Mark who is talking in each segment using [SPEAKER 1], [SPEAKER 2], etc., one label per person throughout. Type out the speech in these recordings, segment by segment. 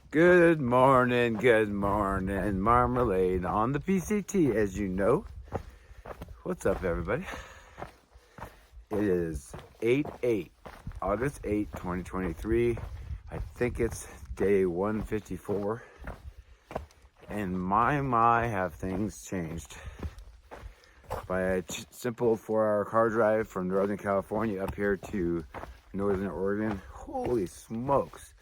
[SPEAKER 1] Good morning, Marmalade on the PCT, as you know. What's up, everybody? It is 8/8, August 8, 2023. I think it's day 154. And my, have things changed. By a simple 4-hour car drive from Northern California up here to Northern Oregon. Holy smokes.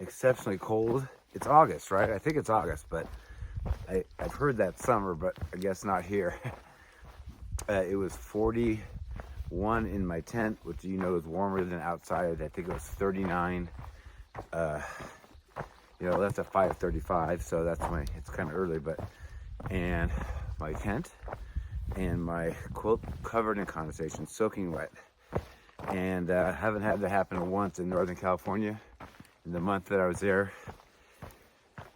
[SPEAKER 1] Exceptionally cold. It's August, right? I think it's August, but I've heard that summer, but I guess not here. It was 41 in my tent, which you know is warmer than outside. I think it was 39. That's at 5:35, so that's when it's kind of early, and my tent and my quilt covered in condensation, soaking wet. And haven't had that happen once in Northern California in the month that I was there.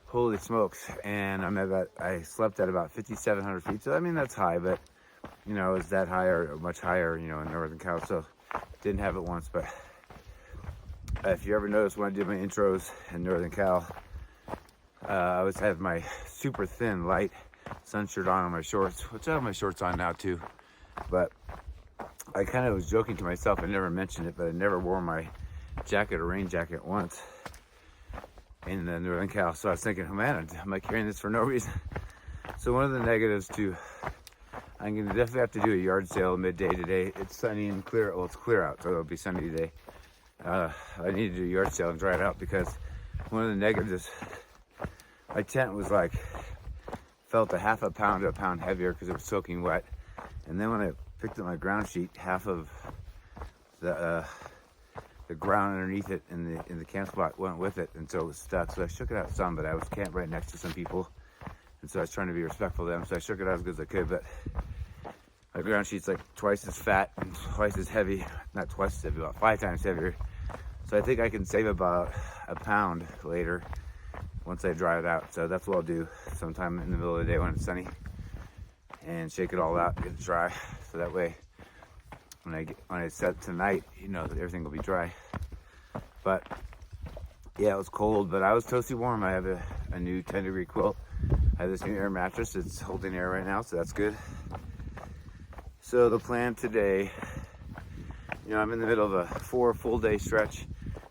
[SPEAKER 1] Holy smokes. And I slept at about 5,700 feet. So, I mean, that's high, but, it's that high or much higher, in Northern Cal. So, didn't have it once. But if you ever notice when I did my intros in Northern Cal, I always had my super thin, light sun shirt on my shorts, which I have my shorts on now, too. But I kind of was joking to myself. I never mentioned it, but I never wore my jacket or rain jacket once in the Northern Cal. So I was thinking, oh man, am I carrying this for no reason? So one of the negatives too, I'm gonna definitely have to do a yard sale midday today. It's sunny and clear. Well, it's clear out, so it'll be sunny today. I need to do a yard sale and dry it out because one of the negatives, my tent was felt a half a pound to a pound heavier because it was soaking wet. And then when I picked up my ground sheet, half of the ground underneath it in the camp spot went with it, and so it was stuck. So I shook it out some, but I was camped right next to some people, and so I was trying to be respectful of them. So I shook it out as good as I could, but my ground sheet's twice as fat and twice as heavy. Not twice as heavy, about 5 times heavier. So I think I can save about a pound later once I dry it out. So that's what I'll do sometime in the middle of the day when it's sunny, and shake it all out, get it dry, so that way when I set tonight, that everything will be dry. But yeah, it was cold, but I was toasty warm. I have a new 10-degree quilt. I have this new air mattress. It's holding air right now, so that's good. So the plan today, I'm in the middle of a 4 full day stretch,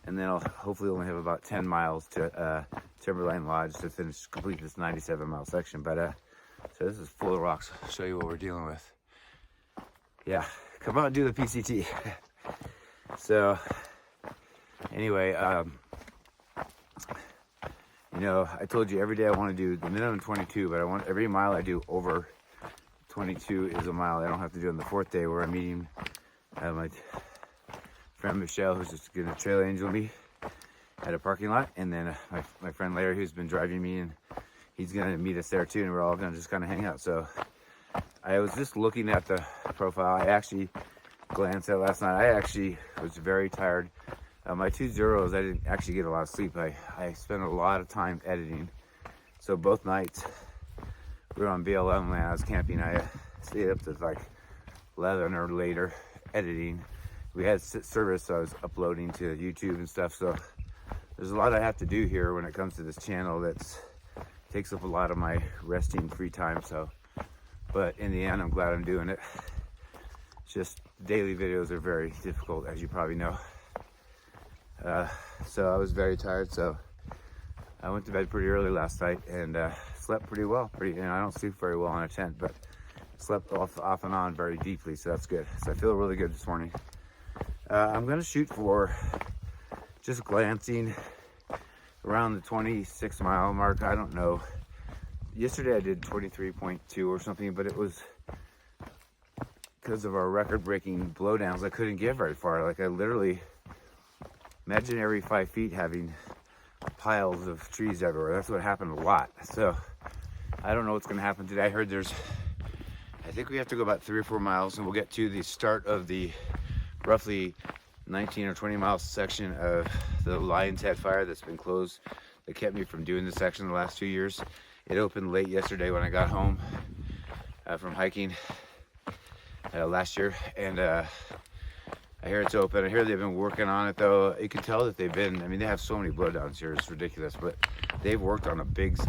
[SPEAKER 1] and then I'll hopefully only have about 10 miles to Timberline Lodge to complete this 97-mile section. But so this is full of rocks. I'll show you what we're dealing with. Yeah. Come on, do the PCT. So, anyway, I told you every day I want to do the minimum 22, but I want every mile I do over 22 is a mile. I don't have to do it on the 4th day where I'm meeting my friend Michelle, who's just going to trail angel me at a parking lot, and then my friend Larry, who's been driving me, and he's going to meet us there too, and we're all going to just kind of hang out. So I was just looking at the profile. I actually glanced at last night. I actually was very tired. My 2 zeros, I didn't actually get a lot of sleep. I spent a lot of time editing. So both nights we were on BLM when I was camping. I stayed up to 11 or later editing. We had service, so I was uploading to YouTube and stuff. So there's a lot I have to do here when it comes to this channel that takes up a lot of my resting free time. So, but in the end, I'm glad I'm doing it. It's just daily videos are very difficult, as you probably know. So I was very tired, so I went to bed pretty early last night and slept pretty well. I don't sleep very well in a tent, but slept off and on very deeply, so that's good. So I feel really good this morning. I'm gonna shoot for just glancing around the 26-mile mark. I don't know. Yesterday I did 23.2 or something, but it was because of our record-breaking blowdowns. I couldn't get very far. I literally imagine every 5 feet having piles of trees everywhere. That's what happened a lot. So I don't know what's going to happen today. I heard I think we have to go about 3 or 4 miles, and we'll get to the start of the roughly 19 or 20 mile section of the Lion's Head fire that's been closed, that kept me from doing this section the last 2 years. It opened late yesterday when I got home from hiking last year, and I I hear it's open. I hear they've been working on it though. You can tell that they've been, I mean, they have so many blowdowns here, it's ridiculous, but they've worked on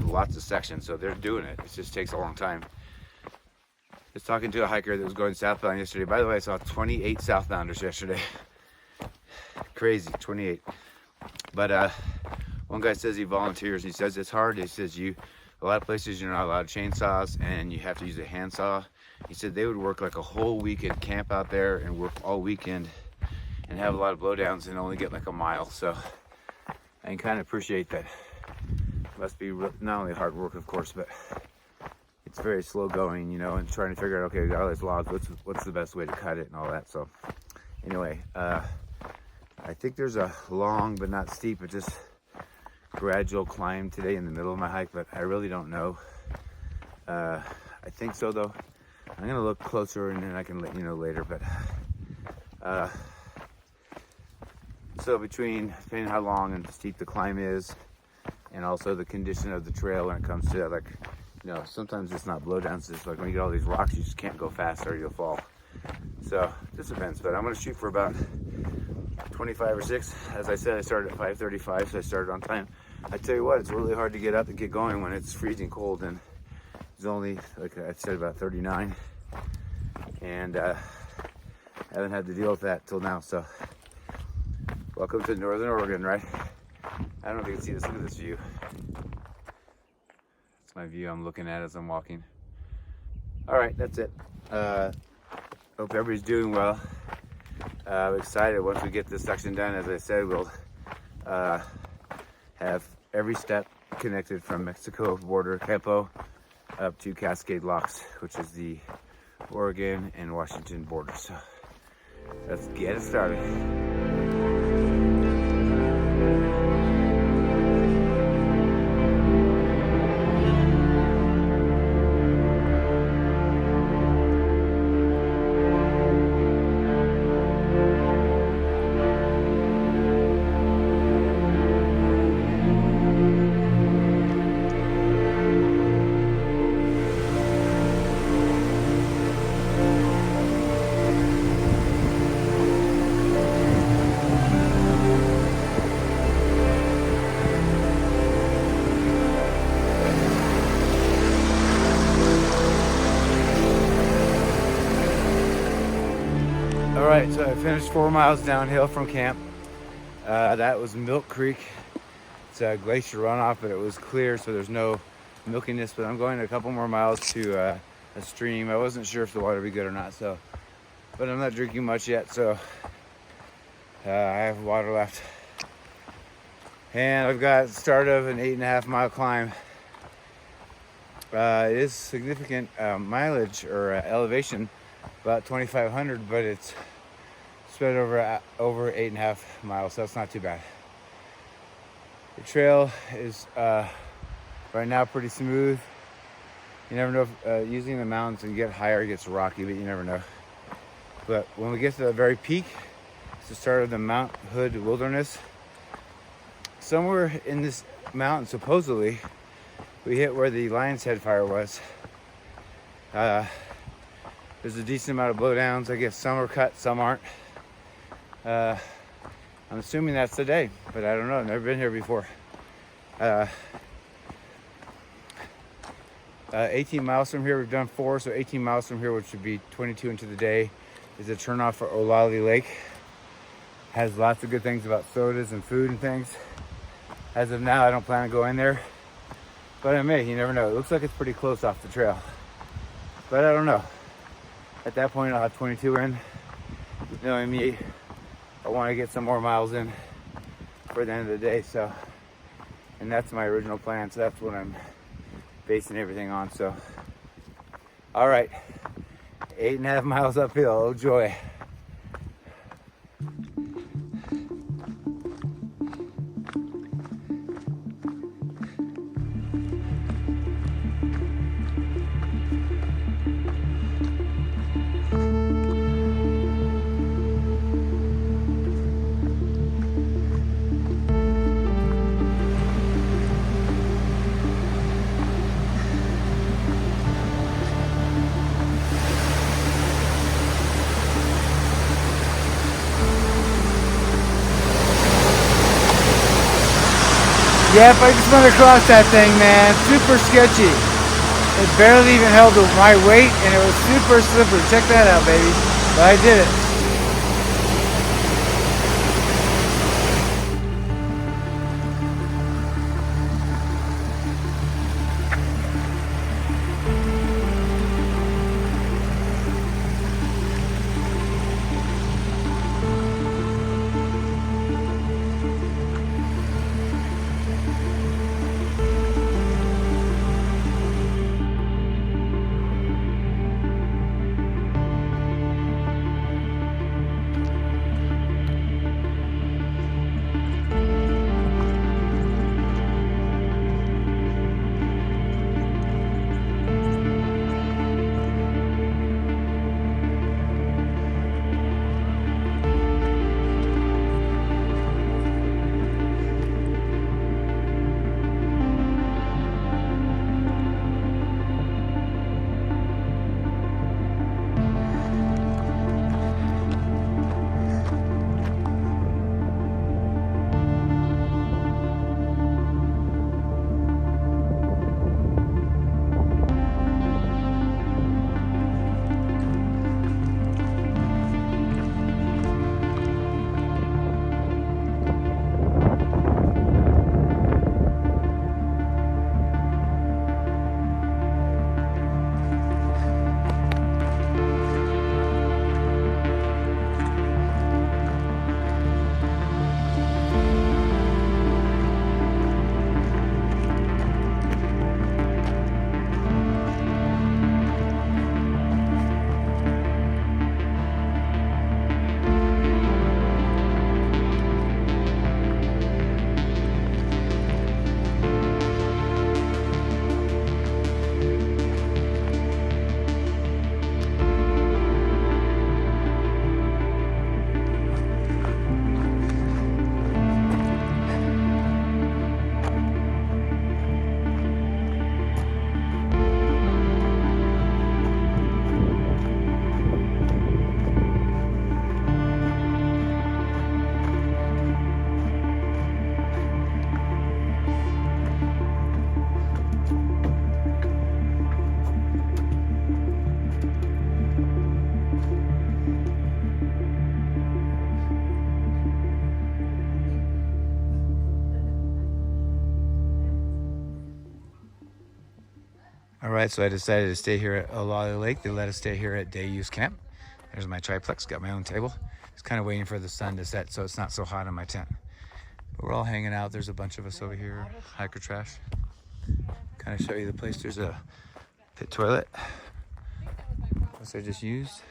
[SPEAKER 1] lots of sections, so they're doing it. It just takes a long time. I was talking to a hiker that was going southbound yesterday. By the way, I saw 28 southbounders yesterday. Crazy, 28. But one guy says he volunteers. He says it's hard. He says a lot of places you're not allowed chainsaws and you have to use a handsaw. He said they would work like a whole weekend, camp out there and work all weekend and have a lot of blowdowns and only get like a mile. So I can kind of appreciate that. It must be not only hard work, of course, but it's very slow going, you know, and trying to figure out, okay, we got all these logs, what's the best way to cut it and all that. So anyway, I think there's a long but not steep, but just gradual climb today in the middle of my hike, but I really don't know. I think so though. I'm gonna look closer and then I can let you know later, but so depending on how long and steep the climb is and also the condition of the trail when it comes to, like, you know, sometimes it's not blowdowns, it's like when you get all these rocks you just can't go fast or you'll fall. So this depends, but I'm gonna shoot for about 25 or 6. As I said, I started at 5:35, so I started on time. I tell you what, it's really hard to get up and get going when it's freezing cold, and it's only, like I said, about 39, and I haven't had to deal with that till now. So welcome to Northern Oregon, right? I don't know if you can see this. Look at this view. It's my view I'm looking at as I'm walking. All right, that's it. Hope everybody's doing well. I'm excited once we get this section done. As I said, we'll have every step connected from Mexico border, Campo, up to Cascade Locks, which is the Oregon and Washington border. So let's get it started. Alright, so I finished 4 miles downhill from camp. That was Milk Creek. It's a glacier runoff, but it was clear, so there's no milkiness. But I'm going a couple more miles to a stream. I wasn't sure if the water would be good or not, so, but I'm not drinking much yet, so I have water left. And I've got the start of an 8.5 mile climb. It is significant mileage or elevation, about 2,500, but it's spread over 8.5 miles, so that's not too bad. The trail is right now pretty smooth. You never know if using the mountains and get higher, it gets rocky, but you never know. But when we get to the very peak, it's the start of the Mount Hood Wilderness. Somewhere in this mountain, supposedly, we hit where the Lion's Head fire was. There's a decent amount of blowdowns. I guess some are cut, some aren't. I'm assuming that's the day, but I don't know. I've never been here before. 18 miles from here, we've done 4, so 18 miles from here, which would be 22 into the day, is a turnoff for Olali Lake. Has lots of good things about sodas and food and things. As of now, I don't plan on going there, but I may. You never know. It looks like it's pretty close off the trail, but I don't know. At that point, I'll have 22 in. Knowing me, I want to get some more miles in for the end of the day. So, and that's my original plan. So that's what I'm basing everything on. So, all right, 8.5 miles uphill. Oh joy.
[SPEAKER 2] Yep, I just went across that thing, man. Super sketchy. It barely even held my weight, and it was super slippery. Check that out, baby. But I did it. All right, so I decided to stay here at Olali Lake. They let us stay here at day use camp. There's my triplex, got my own table. Just kind of waiting for the sun to set so it's not so hot in my tent. But we're all hanging out. There's a bunch of us over here, hiker trash. Kind of show you the place. There's a pit toilet, which I just used.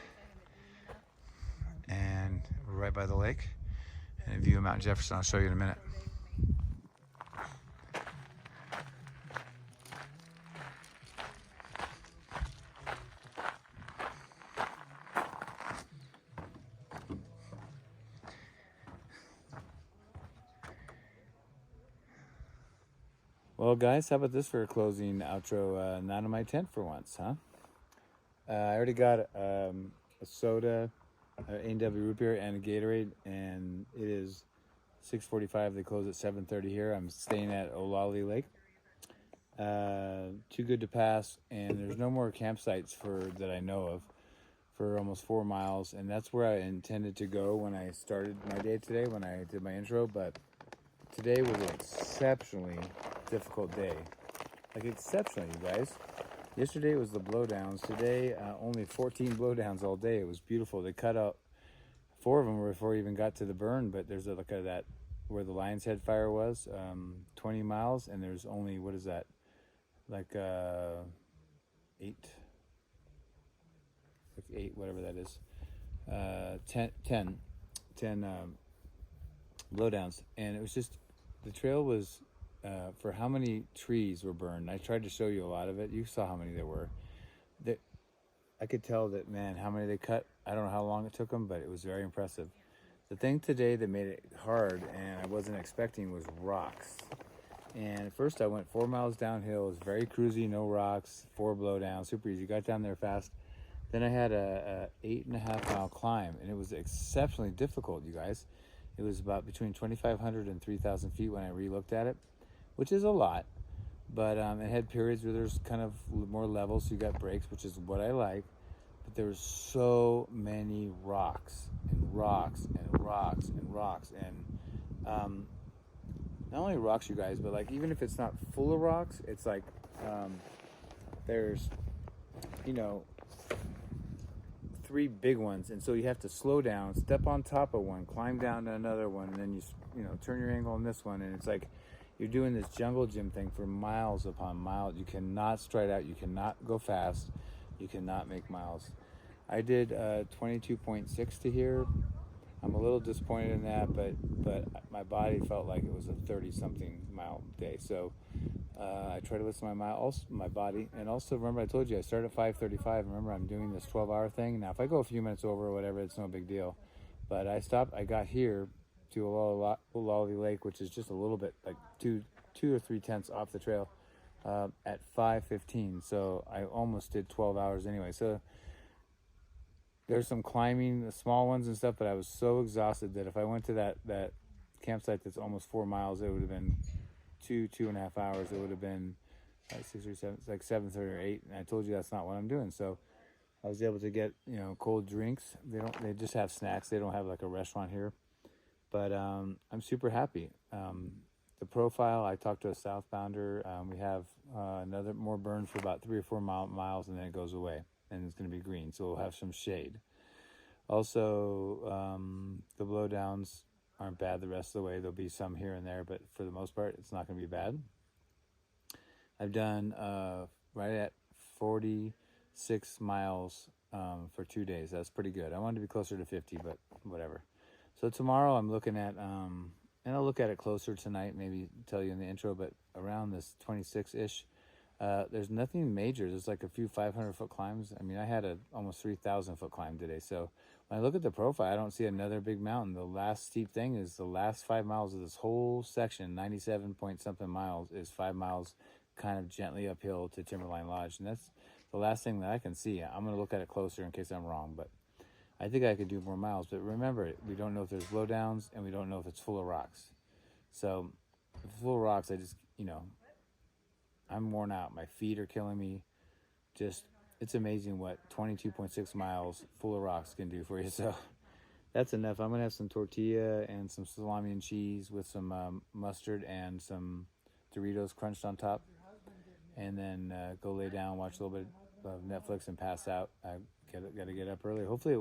[SPEAKER 2] And we're right by the lake. And a view of Mount Jefferson, I'll show you in a minute. Well, guys, how about this for a closing outro? Not in my tent for once, huh? I already got a soda, A&W root beer, and a Gatorade, and it is 6:45. They close at 7:30 here. I'm staying at Olali Lake. Too good to pass, and there's no more campsites that I know of for almost 4 miles, and that's where I intended to go when I started my day today, when I did my intro, but today was an exceptionally difficult day. Like, exceptionally, you guys. Yesterday was the blowdowns. Today, only 14 blowdowns all day. It was beautiful. They cut out 4 of them before we even got to the burn, but there's a look at that where the Lion's Head fire was, 20 miles, and there's only, what is that, like 8, whatever that is, 10 blowdowns. And it was just, the trail was, for how many trees were burned. I tried to show you a lot of it. You saw how many there were. I could tell that, man, how many they cut. I don't know how long it took them, but it was very impressive. The thing today that made it hard and I wasn't expecting was rocks. And at first I went 4 miles downhill. It was very cruisy, no rocks, 4 blowdowns, super easy. Got down there fast. Then I had a 8.5 mile climb, and it was exceptionally difficult, you guys. It was about between 2,500 and 3,000 feet when I re-looked at it. which is a lot. But it had periods where there's kind of more levels, so you got breaks, which is what I like. But there was so many rocks and rocks and rocks and rocks. And not only rocks, you guys, but like even if it's not full of rocks, it's like there's, you know, 3 big ones, and so you have to slow down, step on top of one, climb down to another one, and then you know, turn your angle on this one, and it's like you're doing this jungle gym thing for miles upon miles. You cannot stride out, you cannot go fast, you cannot make miles. I did 22.6 to here. I'm a little disappointed in that, but my body felt like it was a 30-something mile day. So I try to listen to my body, and also remember I told you I started at 5:35. Remember I'm doing this 12-hour thing. Now if I go a few minutes over or whatever, it's no big deal. But I stopped. I got here to Olali Lake, which is just a little bit like two or 3 tenths off the trail at 5:15. So I almost did 12 hours anyway. So there's some climbing, the small ones and stuff, but I was so exhausted that if I went to that campsite that's almost 4 miles, it would have been 2.5 hours. It would have been like 6 or 7, like 7:30 or 8. And I told you that's not what I'm doing. So I was able to get, you know, cold drinks. They just have snacks. They don't have like a restaurant here. But I'm super happy. The profile, I talked to a southbounder. We have another more burn for about 3 or 4 miles, and then it goes away, and it's going to be green, so we'll have some shade. Also, the blowdowns aren't bad the rest of the way. There'll be some here and there, but for the most part, it's not going to be bad. I've done right at 46 miles for 2 days. That's pretty good. I wanted to be closer to 50, but whatever. So tomorrow I'm looking at, and I'll look at it closer tonight, maybe tell you in the intro, but around this 26-ish, there's nothing major. There's like a few 500-foot climbs. I mean, I had a almost 3,000-foot climb today. So when I look at the profile, I don't see another big mountain. The last steep thing is the last 5 miles of this whole section, 97 point something miles, is 5 miles kind of gently uphill to Timberline Lodge. And that's the last thing that I can see. I'm going to look at it closer in case I'm wrong, but I think I could do more miles. But remember, we don't know if there's blowdowns, and we don't know if it's full of rocks. So if it's full of rocks, I just, you know, I'm worn out. My feet are killing me. Just, it's amazing what 22.6 miles full of rocks can do for you. So that's enough. I'm going to have some tortilla and some salami and cheese with some mustard and some Doritos crunched on top. And then go lay down, watch a little bit of Netflix and pass out. I got to get up early. Hopefully,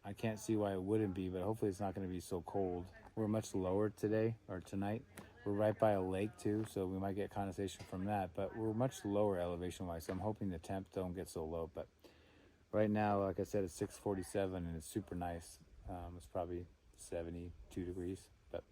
[SPEAKER 2] I can't see why it wouldn't be, but hopefully it's not going to be so cold. We're much lower today or tonight. We're right by a lake too, so we might get condensation from that, but we're much lower elevation-wise, so I'm hoping the temps don't get so low. But right now, like I said, it's 6:47 and it's super nice. It's probably 72 degrees. But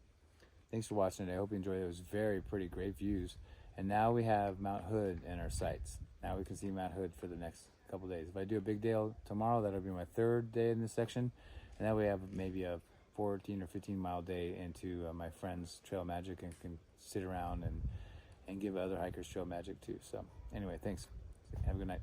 [SPEAKER 2] thanks for watching today. I hope you enjoyed it. It was very pretty, great views. And now we have Mount Hood in our sights. Now we can see Mount Hood for the next couple days. If I do a big day tomorrow, that'll be my 3rd day in this section. And then we have maybe a 14 or 15 mile day into my friend's trail magic, and can sit around and give other hikers trail magic too. So anyway, thanks. Have a good night.